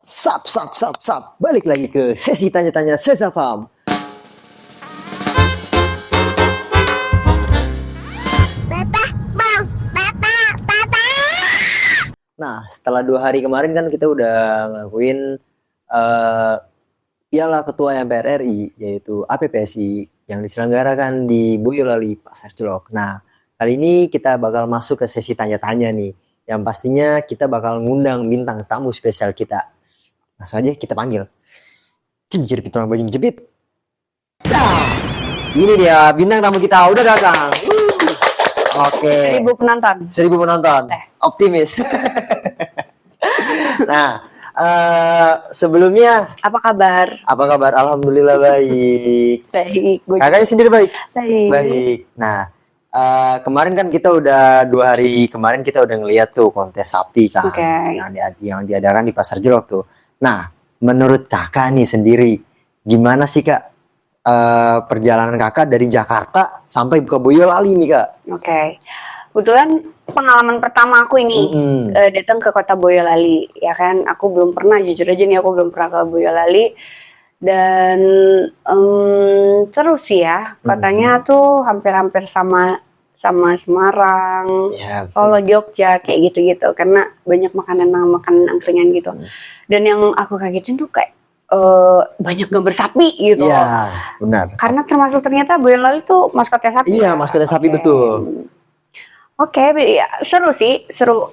Sap. Balik lagi ke sesi tanya-tanya Seza Farm. Nah, setelah 2 hari kemarin kan kita udah ngelakuin Piala Ketua MPR RI, yaitu APPSI, yang diselenggarakan di Boyolali, Pasar Celok. Nah, kali ini kita bakal masuk ke sesi tanya-tanya nih, yang pastinya kita bakal ngundang bintang tamu spesial kita. Langsung aja kita panggil. Jepit tulang bajing jepit. Nah, ini dia bintang tamu kita udah datang. Oke. 1000 penonton. 1000 penonton. Optimis. Nah, sebelumnya Apa kabar? apa kabar? Alhamdulillah baik. Baik. Kakaknya sendiri baik? Baik. Baik. Nah, kemarin kan kita udah 2 hari kemarin kita udah ngeliat tuh kontes sapi kan, Oke. yang diadakan di Pasar Jelok tuh. Nah, menurut kakak nih sendiri, gimana sih kak perjalanan kakak dari Jakarta sampai ke Boyolali nih kak? Oke. Kebetulan pengalaman pertama aku ini datang ke kota Boyolali, ya kan. Aku belum pernah, jujur aja nih, aku belum pernah ke Boyolali. Dan seru sih ya. Kotanya tuh hampir-hampir sama Semarang, Ya, Solo, Jogja, kayak gitu-gitu. Karena banyak makanan angkringan gitu. Dan yang aku kagetin tuh kayak banyak gambar sapi gitu. Iya, benar. Karena termasuk ternyata Boyolali tuh maskotnya sapi. Iya, maskotnya sapi betul. Oke, ya, seru sih, seru.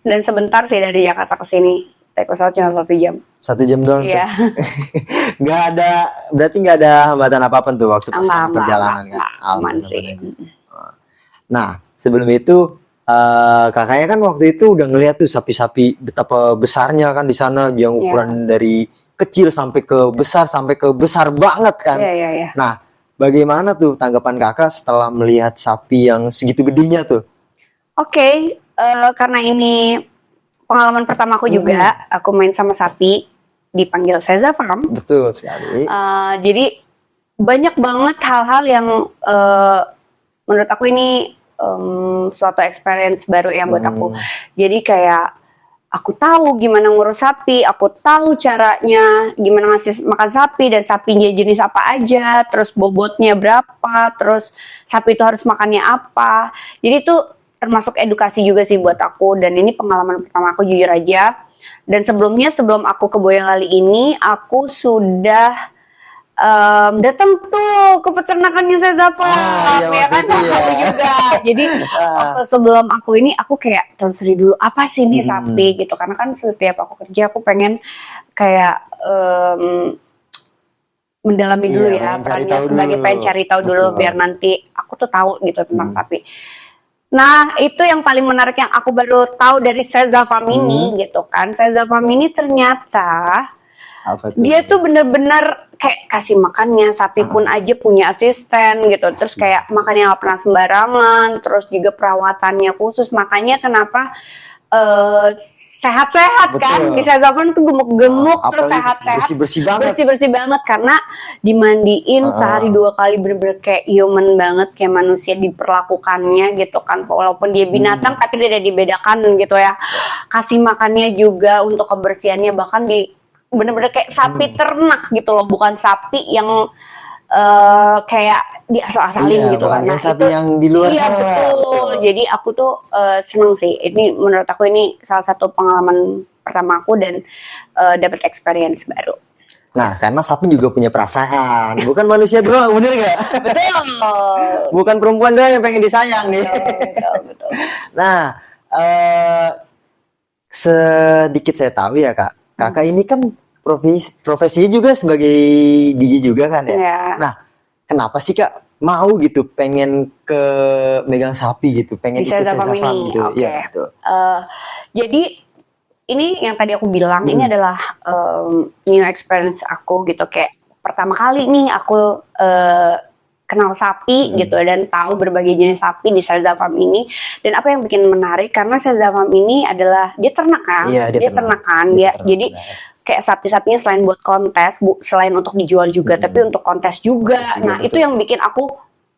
Dan sebentar sih dari Jakarta ke sini. Naik pesawat cuma 1 jam. 1 jam doang. Iya. Berarti nggak ada hambatan apa-apa tuh waktu perjalanan kan? Aman sih. Nah, sebelum itu kakaknya kan waktu itu udah ngeliat tuh sapi-sapi betapa besarnya kan di sana, yang ukuran dari kecil sampai ke besar banget kan. Iya. Nah, bagaimana tuh tanggapan kakak setelah melihat sapi yang segitu gedenya tuh? Oke, karena ini pengalaman pertama aku juga, aku main sama sapi, dipanggil Seza Farm. Betul sekali. Jadi banyak banget hal-hal yang menurut aku ini suatu experience baru yang buat aku. Jadi kayak aku tahu gimana ngurus sapi, aku tahu caranya gimana ngasih makan sapi, dan sapinya jenis apa aja, terus bobotnya berapa, terus sapi itu harus makannya apa. Jadi itu termasuk edukasi juga sih buat aku, dan ini pengalaman pertama aku jujur aja. Dan sebelum aku ke Boyolali ini, aku sudah datang tuh ke peternakannya Seza Farm, ya kan, aku juga. Jadi sebelum aku ini, aku kayak telusuri dulu apa sih ini sapi gitu, karena kan setiap aku kerja aku pengen kayak mendalami dulu ya perannya sebagai pengen cari tahu dulu. Biar nanti aku tuh tahu gitu tentang sapi. Nah, itu yang paling menarik yang aku baru tahu dari Seza Farm ini gitu kan. Seza Farm ini ternyata dia tuh bener-bener kayak kasih makannya, sapi pun aja punya asisten gitu. Terus kayak makannya gak pernah sembarangan, terus juga perawatannya khusus. Makanya kenapa sehat-sehat kan, di Seza Farm tuh gemuk-gemuk, terus sehat-sehat, bersih-bersih banget, karena dimandiin sehari 2 kali, bener-bener kayak human banget, kayak manusia diperlakukannya gitu kan. Walaupun dia binatang tapi tidak dibedakan gitu ya. Kasih makannya juga untuk kebersihannya, bahkan bener-bener kayak sapi ternak gitu loh, bukan sapi yang kayak diasal-asalin gitu kan. Nah, sapi yang di luar. Iya betul. Jadi aku tuh seneng sih. Ini menurut aku ini salah satu pengalaman pertama aku, dan dapat experience baru. Nah, karena sapi juga punya perasaan, bukan manusia doang, bener gak? Betul. Bukan perempuan doang yang pengen disayang nih. Betul. Nah, sedikit saya tahu ya kak, kakak ini kan profesinya juga sebagai DJ juga kan ya? Nah, kenapa sih kak mau gitu pengen ke megang sapi gitu, pengen ikut Seza Farm gitu? Iya, betul. Jadi ini yang tadi aku bilang, ini adalah new experience aku gitu, kayak pertama kali nih aku kenal sapi gitu, dan tahu berbagai jenis sapi di Seza Farm ini. Dan apa yang bikin menarik, karena Seza Farm ini adalah dia ternak kan, dia ternak kan, jadi kayak sapi-sapinya selain buat kontes, selain untuk dijual juga, tapi untuk kontes juga. Nah, itu yang bikin aku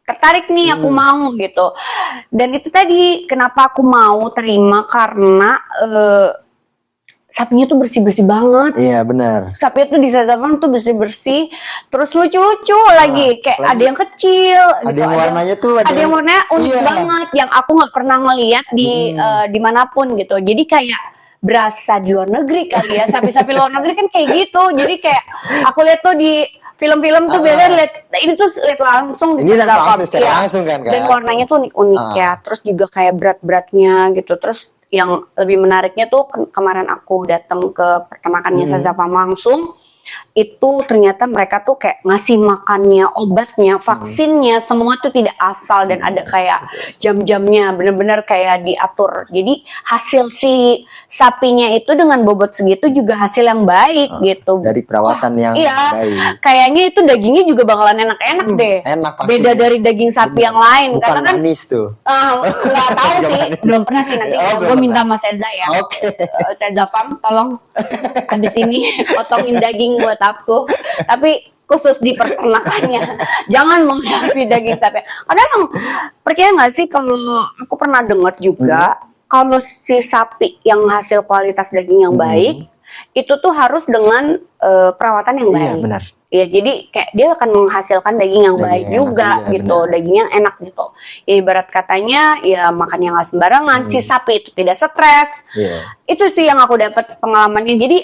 tertarik nih, aku mau gitu. Dan itu tadi kenapa aku mau terima, karena sapinya tuh bersih-bersih banget. Iya benar. Sapinya tuh di Seza Farm tuh bersih-bersih, terus lucu-lucu lagi, kayak lagi ada yang kecil, ada gitu, yang warnanya tuh ada yang warnanya unik banget, yang aku nggak pernah ngeliat di dimanapun gitu. Jadi kayak berasa di luar negeri kali ya, sapi-sapi luar negeri kan kayak gitu. Jadi kayak aku lihat tuh di film-film tuh biasanya lihat ini tuh lihat langsung Ini Seza Farm. langsung secara langsung kan. Dan warnanya tuh unik-unik ya. Terus juga kayak berat-beratnya gitu. Terus yang lebih menariknya tuh kemarin aku datang ke peternakannya Seza Farm langsung, itu ternyata mereka tuh kayak ngasih makannya, obatnya, vaksinnya, semua tuh tidak asal dan ada kayak jam-jamnya, bener-bener kayak diatur. Jadi hasil si sapinya itu dengan bobot segitu juga hasil yang baik gitu. Dari perawatan yang baik. Kayaknya itu dagingnya juga bakalan enak-enak deh. Enak pasti. Beda dari daging sapi yang lain. Bukan karena kan manis tuh. nggak tahu sih, belum pernah sih. Nanti gue minta Mas Seza ya. Seza Farm, tolong habis ini potongin daging buat aku. Tapi khusus di peternakannya, jangan mau sapi daging sapi. Karena emang percaya nggak sih, kalau aku pernah dengar juga, kalau si sapi yang hasil kualitas daging yang baik, itu tuh harus dengan perawatan yang baik. Iya benar. Ya, jadi kayak dia akan menghasilkan daging yang baik juga gitu, daging yang enak gitu. Ya, ibarat katanya ya makan yang nggak sembarangan, si sapi itu tidak stres. Itu sih yang aku dapat pengalamannya. Jadi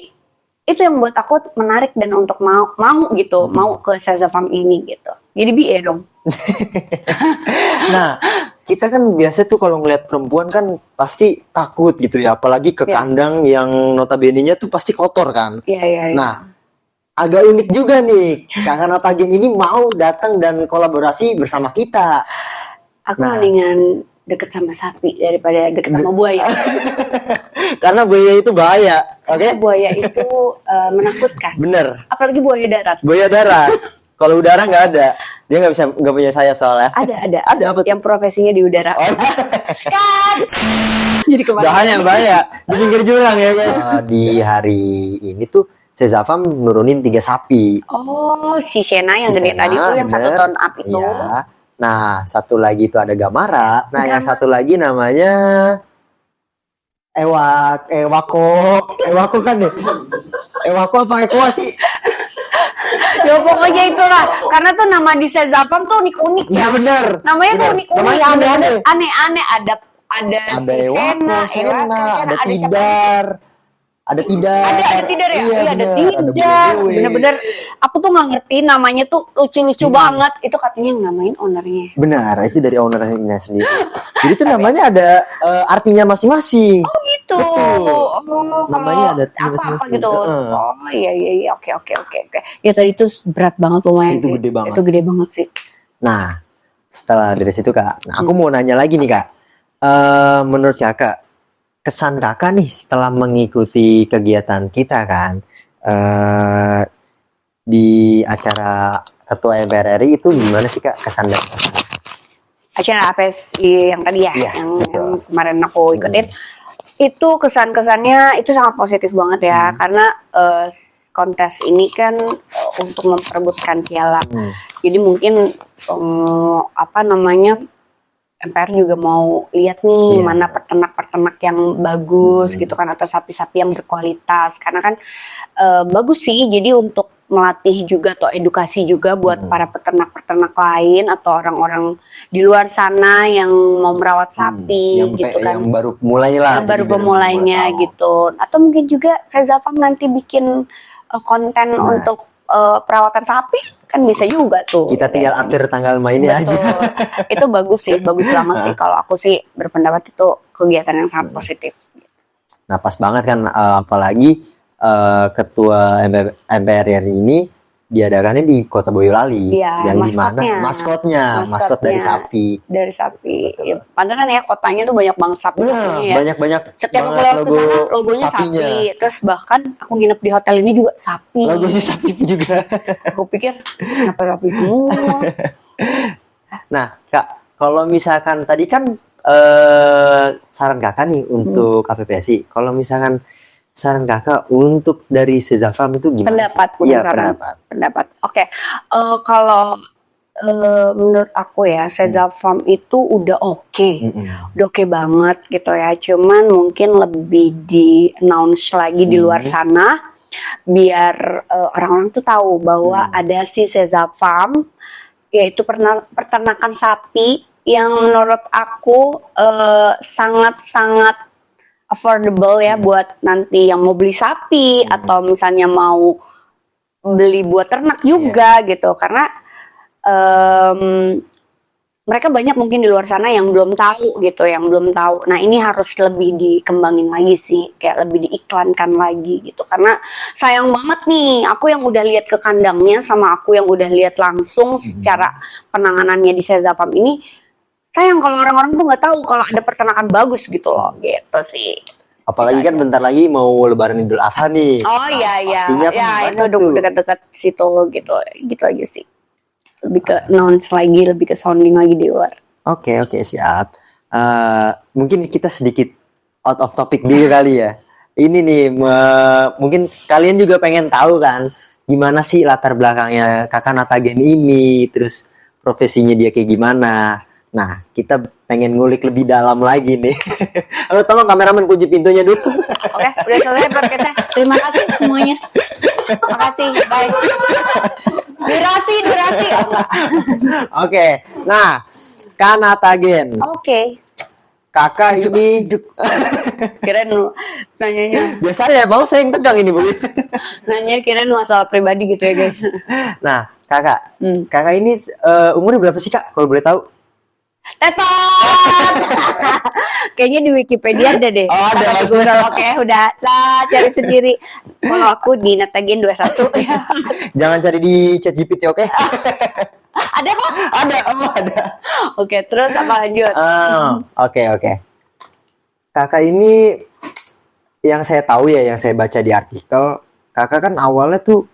itu yang buat aku menarik dan untuk mau gitu, mau ke Seza Farm ini gitu. Jadi BE dong. Nah, kita kan biasa tuh kalau ngeliat perempuan kan pasti takut gitu ya, apalagi ke kandang yang notabene-nya tuh pasti kotor kan. Iya. Nah, agak unik juga nih, Kakak Natagen ini mau datang dan kolaborasi bersama kita. Aku mendingan deket sama sapi daripada deket sama buaya. Karena buaya itu bahaya, oke? Buaya itu menakutkan. Bener. Apalagi buaya darat. Buaya darat. Kalau udara nggak ada, dia nggak punya sayap soalnya. Ada. Ada apa? Yang profesinya di udara. Kan. Jadi kemarin. Bahaya. Di pinggir jurang ya guys. Di hari ini tuh Seza Farm nurunin 3 sapi. Oh, si Shena yang gede tadi tuh, yang 1 ton up itu. Iya. Nah, satu lagi itu ada Gamara. Nah, yang satu lagi namanya Ewako kan deh. Ewako apa Eko sih? Ya pokoknya itulah. Karena tuh nama di Seza Farm tuh unik-unik ya. Iya benar. Namanya tuh unik-unik. Namanya aneh-aneh. Aneh-aneh. Ada Ewako, Shena, ada Tidar. Ada Tidar. Ada Tidar ya? Iya, ada Tidar. Bener-bener aku tuh nggak ngerti, namanya tuh lucu-lucu banget. Itu katanya yang namain ownernya. Benar, itu dari ownernya sendiri. Jadi tuh namanya ada artinya masing-masing. Oh gitu. Betul. Namanya ada apa masing-masing. gitu. Oh iya. Oke. Ya tadi tuh berat banget lumayan. Itu gede banget. Itu gede banget sih. Nah, setelah dari situ Kak, aku mau nanya lagi nih Kak. Menurut Kakak, kesan Kakak nih setelah mengikuti kegiatan kita kan di acara Ketua MPR RI itu gimana sih Kak kesan dan kesan? Acara APSI yang tadi ya, yang kemarin aku ikutin, itu kesan-kesannya itu sangat positif banget ya, karena kontes ini kan untuk memperebutkan piala. Jadi mungkin MPR juga mau lihat nih mana peternak-peternak yang bagus gitu kan, atau sapi-sapi yang berkualitas, karena kan bagus sih, jadi untuk melatih juga atau edukasi juga buat para peternak-peternak lain atau orang-orang di luar sana yang mau merawat sapi gitu kan, yang baru mulai lah, yang baru pemulainya gitu, atau mungkin juga Seza Farm nanti bikin konten untuk perawatan sapi kan bisa juga tuh. Kita tinggal atur tanggal mainnya aja. Itu bagus sih, bagus banget sih. Kalau aku sih berpendapat itu kegiatan yang sangat positif. Nah pas banget kan, apalagi ketua MPR RI ini diadakannya di Kota Boyolali, yang dimana maskot dari sapi. Dari sapi. Ya, pantesan ya kotanya tuh banyak banget sapi. Banyak. Setiap aku lewat ke sana logonya sapi. Terus bahkan aku nginep di hotel ini juga sapi. Logonya sapi juga. Aku pikir kenapa sapi semua. Nah Kak, kalau misalkan tadi kan saran Kakak nih untuk KPPSI. Kalau misalkan saran Kakak untuk dari Seza Farm itu gimana? Pendapat. Iya, pendapat. Oke. Kalau menurut aku ya Seza Farm itu udah oke. Udah oke banget gitu ya. Cuman mungkin lebih di announce lagi di luar sana biar orang-orang tuh tahu bahwa ada si Seza Farm, yaitu peternakan sapi yang menurut aku sangat-sangat affordable ya buat nanti yang mau beli sapi atau misalnya mau beli buat ternak juga gitu, karena mereka banyak mungkin di luar sana yang belum tahu gitu, yang belum tahu. Nah ini harus lebih dikembangin lagi sih, kayak lebih diiklankan lagi gitu. Karena sayang banget nih, aku yang udah lihat ke kandangnya sama aku yang udah lihat langsung cara penanganannya di Seza Farm ini, sayang kalau orang-orang tuh nggak tahu kalau ada peternakan bagus gitu loh, gitu sih. Apalagi kan bentar lagi mau Lebaran Idul Adha nih. Oh iya iya, pastinya kan ya itu banyak udah tuh. dekat-dekat situ gitu aja sih. Lebih ke announce lagi, lebih ke sounding lagi di luar. Oke, siap. Mungkin kita sedikit out of topic dulu kali ya. Ini nih, mungkin kalian juga pengen tahu kan, gimana sih latar belakangnya Kakak Natagen ini, terus profesinya dia kayak gimana. Nah, kita pengen ngulik lebih dalam lagi nih. Halo, tolong kameramen kunci pintunya dulu. Oke, udah selesai podcastnya. Terima kasih semuanya. Makasih, bye. Durasi. Oh, enggak. Oke, nah, Kak Natagen, Oke. Kakak ini Kirain lu nanyanya. biasanya mau saya yang tegang ini, Bu. Nanya kirain masalah pribadi gitu ya, guys. Nah, Kakak ini umurnya berapa sih, Kak? Kalau boleh tahu? Tetot. Kayaknya di Wikipedia ada deh. Oh, ada, Di Google. Oke, udah. Lah, cari sendiri. Kalau aku di Natagen 21. Jangan cari di ChatGPT, oke? Ada kok? Ada. Oke, terus apa lanjut? Oke. Kakak ini yang saya tahu ya, yang saya baca di artikel, Kakak kan awalnya tuh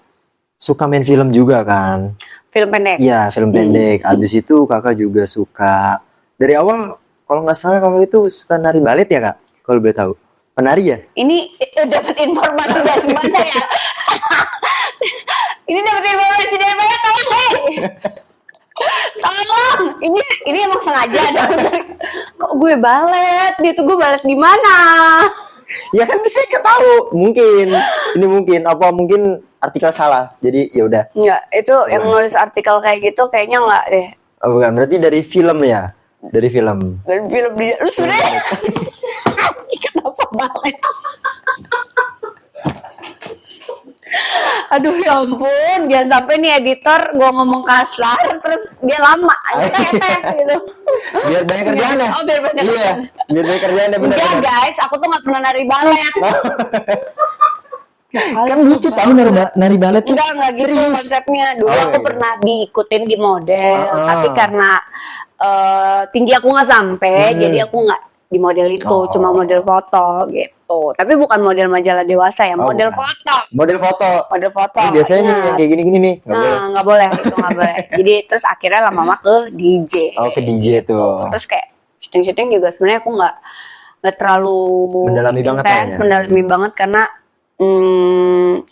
suka main film juga kan? Film pendek. Iya, film pendek. Abis itu Kakak juga suka dari awal, kalau nggak salah kalau itu suka nari balet ya, Kak? Kalau boleh tahu. Penari ya? Ini dapat informasi dari mana ya? Ini dapat informasi dari mana? Tolong, hei! Tolong! Ini emang sengaja ada. Kok gue balet? Dia tuh gue balet di mana? Ya kan saya nggak tahu. Mungkin apa mungkin artikel salah. Jadi ya udah. Enggak, itu yang nulis artikel kayak gitu kayaknya enggak deh. Oh, bukan, berarti dari film ya? Dari film. Dan film dia, lu sebenernya kenapa balet? Aduh ya ampun, jangan sampai nih editor gua ngomong kasar terus dia lama gitu. Biar banyak kerjaan ya? Oh, biar banyak Iya, kerjaan. biar banyak kerjaan ya, benar. Enggak guys, aku tuh gak pernah nari balet. Kan lucu tahu nari balet tuh. Enggak gitu Serius. konsepnya. Dulu Oh, aku iya. pernah diikutin di model, tapi karena tinggi aku nggak sampai, jadi aku nggak di model itu, cuma model foto gitu. Tapi bukan model majalah dewasa ya, model bukan. foto. Model foto. Model foto. Ini biasanya nih Ingat. yang kayak gini-gini nih. Nggak boleh. Nah, nggak boleh, itu nggak boleh. Jadi terus akhirnya lama-lama ke DJ. Oh, ke DJ tuh. Terus kayak syuting-syuting juga sebenarnya aku nggak terlalu Mendalami banget intens, lah ya. mendalami banget karena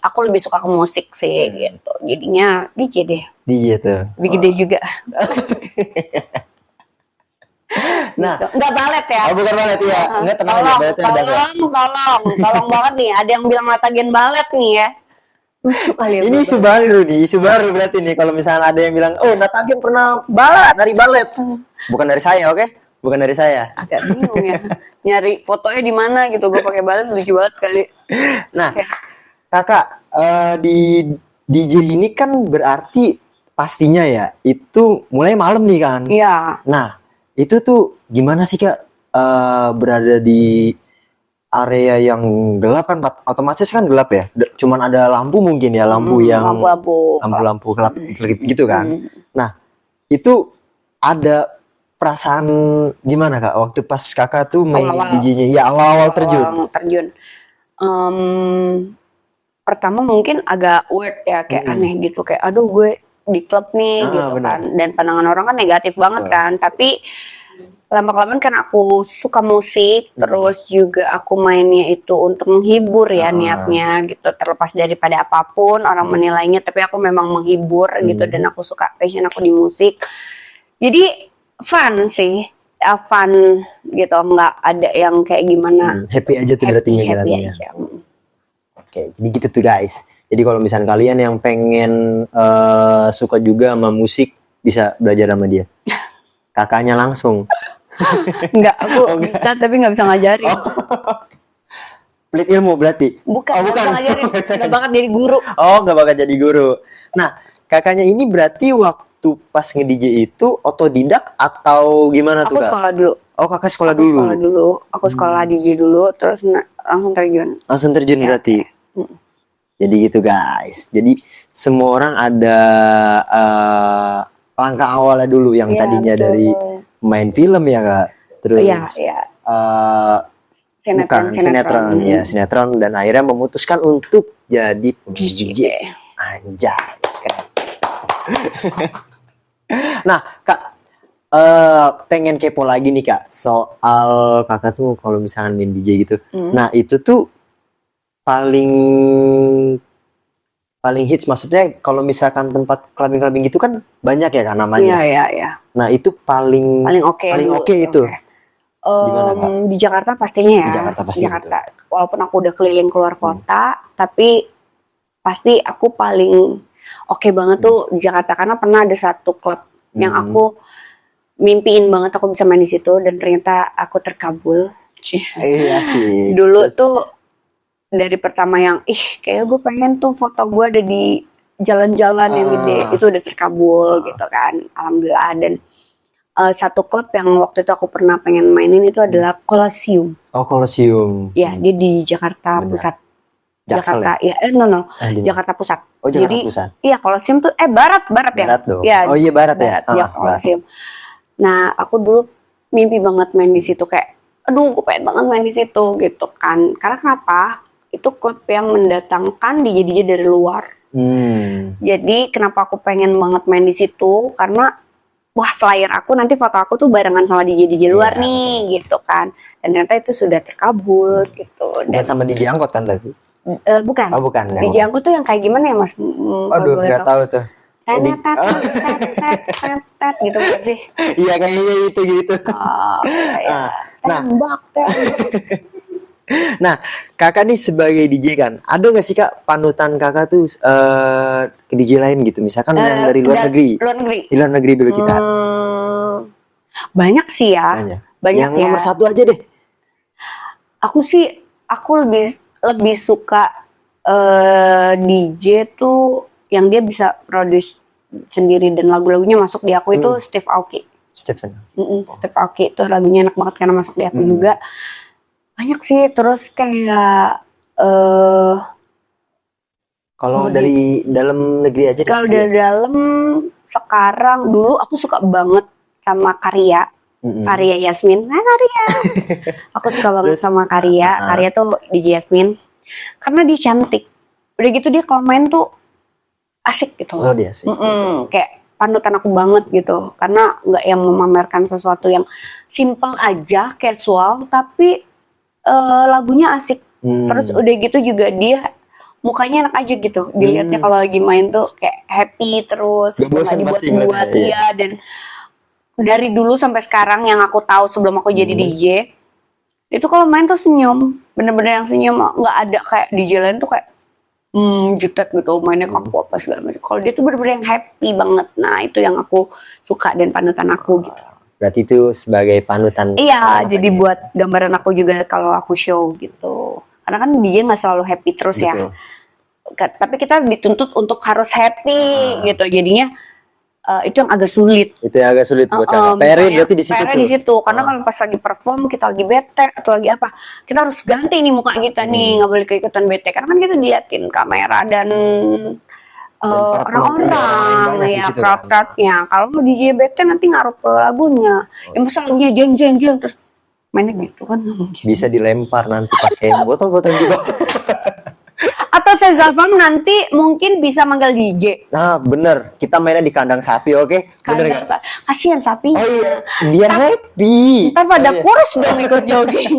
aku lebih suka ke musik sih gitu. Jadinya DJ deh. DJ tuh. Lebih gede juga. Nah, Gitu. Nggak balet ya? oh bukan balet ya. Enggak, tenang aja, baletnya ada nggak? Tolong banget nih. Ada yang bilang Natagen balet nih ya. Lucu kali ya. Ini isu baru nih, isu baru berarti nih. Kalau misalnya ada yang bilang, oh Natagen pernah nari balet. Bukan dari saya, oke? Bukan dari saya. Agak bingung ya. Nyari fotonya di mana gitu. Gue pakai balet lucu banget kali. Nah, Oke. Kakak, di DJ ini kan berarti pastinya ya, itu mulai malam nih kan? Iya. Nah, itu tuh gimana sih Kak, berada di area yang gelap kan, otomatis kan gelap ya? Cuman ada lampu mungkin ya, lampu yang lampu gelap gitu kan? Nah, itu ada perasaan gimana Kak waktu pas Kakak tuh main DJ-nya? Ya awal-awal terjun. Pertama mungkin agak weird ya, kayak aneh gitu, kayak aduh gue di klub nih gitu benar. kan, dan pandangan orang kan negatif banget kan, tapi lama-kelamaan kan aku suka musik, terus juga aku mainnya itu untuk menghibur ya niatnya gitu, terlepas daripada apapun orang menilainya, tapi aku memang menghibur gitu dan aku suka passion aku di musik. Jadi fun sih, fun gitu, nggak ada yang kayak gimana. Happy aja tuh berarti Happy ngejalaninnya. aja. Oke, jadi gitu tuh guys. Jadi kalau misalnya kalian yang pengen suka juga sama musik, bisa belajar sama dia. Kakaknya langsung. Enggak, aku bisa tapi nggak bisa ngajarin. Pelit ilmu berarti? Bukan, Oh, nggak bukan. bisa ngajarin, nggak bakal jadi guru. Oh, nggak bakal jadi guru. Nah, kakaknya ini berarti waktu pas nge-DJ itu otodidak atau gimana tuh, Aku Kak? sekolah dulu. Oh, kakak sekolah Aku dulu. sekolah dulu. Aku sekolah DJ dulu, terus langsung terjun. Langsung terjun Ya. berarti. Jadi gitu guys. Jadi semua orang ada langkah awalnya dulu yang Iya, tadinya betul. dari main film ya, Kak. Terus Iya, iya. bukan sinetron ya, sinetron, dan akhirnya memutuskan untuk jadi DJ. Anjay. Nah, Kak, pengen kepo lagi nih, Kak, soal kakak tuh kalau misalnya main DJ gitu. Nah, itu tuh paling hits, maksudnya kalau misalkan tempat clubbing gitu kan banyak ya kan namanya. Iya, iya. Nah, itu paling oke itu. Gimana, Kak? Di Jakarta pastinya ya. Di Jakarta pasti, Walaupun aku udah keliling keluar kota, tapi pasti aku paling oke banget tuh di Jakarta, karena pernah ada satu klub yang aku mimpiin banget aku bisa main di situ dan ternyata aku terkabul. Iya sih. Dulu tuh dari pertama yang kayak gue pengen tuh foto gue ada di jalan-jalan yang gede, itu udah terkabul gitu kan, alhamdulillah. Dan satu klub yang waktu itu aku pernah pengen mainin itu adalah Colosseum. Oh, Colosseum. Ya, dia di Jakarta Pusat. Jaksel Jakarta ya? No. Di mana? Jakarta Pusat. Oh, Jakarta Jadi, Pusat. iya, Colosseum tuh barat ya. Barat dong. Ya, Oh iya, barat ya. Ya, Colosseum. Nah, aku dulu mimpi banget main di situ, kayak aduh, gue pengen banget main di situ gitu kan. Karena kenapa? Itu klub yang mendatangkan DJ dari luar. Jadi kenapa aku pengen banget main di situ? Karena wah, flyer aku nanti foto aku tuh barengan sama DJ luar nih gitu kan. Dan ternyata itu sudah terkabul gitu. Bukan sama DJ angkot kan tapi? Bukan. Oh, bukan. DJ angkot tuh yang kayak gimana ya, Mas? Aduh, nggak tahu tuh. Tet gitu kan sih. Iya, kayaknya itu gitu. Tembak. Nah, kakak nih sebagai DJ kan, ada nggak sih, Kak, panutan kakak tuh ke DJ lain gitu, misalkan yang dari luar negeri? Di luar negeri dulu kita. Banyak sih ya. Banyak yang ya. nomor satu aja deh. Aku lebih suka DJ tuh yang dia bisa produce sendiri dan lagu-lagunya masuk di aku, itu Steve Aoki. Steve Aoki itu lagunya enak banget karena masuk di aku juga. Banyak sih, terus kayak kalau dari dalam negeri aja deh. Kalau dari dalam sekarang, dulu aku suka banget sama Karya Yasmin. Karya. Aku suka banget sama Karya. Karya tuh DJ Yasmin. Karena dia cantik. Udah gitu dia kalau main tuh asik gitu. Oh, dia asik. Kayak panutan aku banget gitu. Karena nggak yang memamerkan sesuatu yang simple aja, casual, tapi lagunya asik. Terus udah gitu juga dia mukanya enak aja gitu. Dilihatnya kalau lagi main tuh kayak happy terus. Gak bosan pasti dibuat iya. Dan dari dulu sampai sekarang yang aku tahu sebelum aku jadi DJ, itu kalau main tuh senyum. Bener-bener yang senyum. Nggak ada kayak DJ lain tuh kayak jutek gitu, mainnya kaku apa segala macam. Kalau dia tuh bener-bener yang happy banget. Nah, itu yang aku suka dan panutan aku gitu. Berarti itu sebagai panutan. Iya, jadi buat gambaran aku juga kalau aku show gitu. Karena kan dia nggak selalu happy terus. Betul. Ya. Tapi kita dituntut untuk harus happy gitu. Jadinya itu yang agak sulit. Itu yang agak sulit buat kakak. PR-nya berarti di situ. PR-nya di situ. Karena kalau pas lagi perform kita lagi bete atau lagi apa, kita harus ganti nih muka kita nih, nggak boleh keikutan bete. Karena kan kita diliatin kamera dan orang-orang ya, crowd-crowdnya. Kalau mau DJ bete nanti ngaruh ke lagunya. Ya masa lagunya jeng terus mainnya gitu kan nggak mungkin. Bisa dilempar nanti pakai botol-botol juga. Atau selesai Zafam nanti mungkin bisa manggil DJ. Nah, bener. Kita mainnya di kandang sapi, oke? Bener nggak? Kasihan sapinya. Oh iya, biar happy. Ntar pada Oh, iya. kurus dong ikut jogging.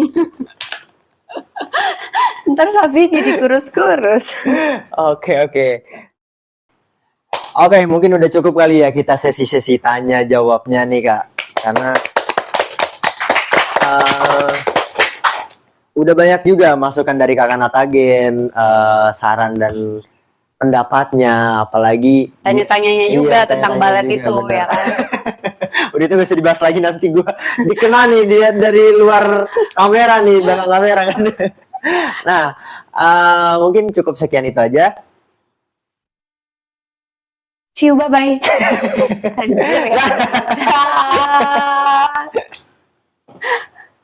Ntar sapi jadi kurus-kurus. Oke, oke. Oke, mungkin udah cukup kali ya kita sesi-sesi tanya jawabnya nih, Kak. Karena udah banyak juga masukan dari Kakak Natagen, saran dan pendapatnya, apalagi Tanya-tanyanya juga iya, tentang tanya-tanya balet juga, itu bener. ya kan. Udah itu bisa dibahas lagi nanti gue dikena nih dia dari luar kamera nih, belakang kamera kan. Nah, mungkin cukup sekian itu aja. See you, bye-bye. Anjir ya. Dah.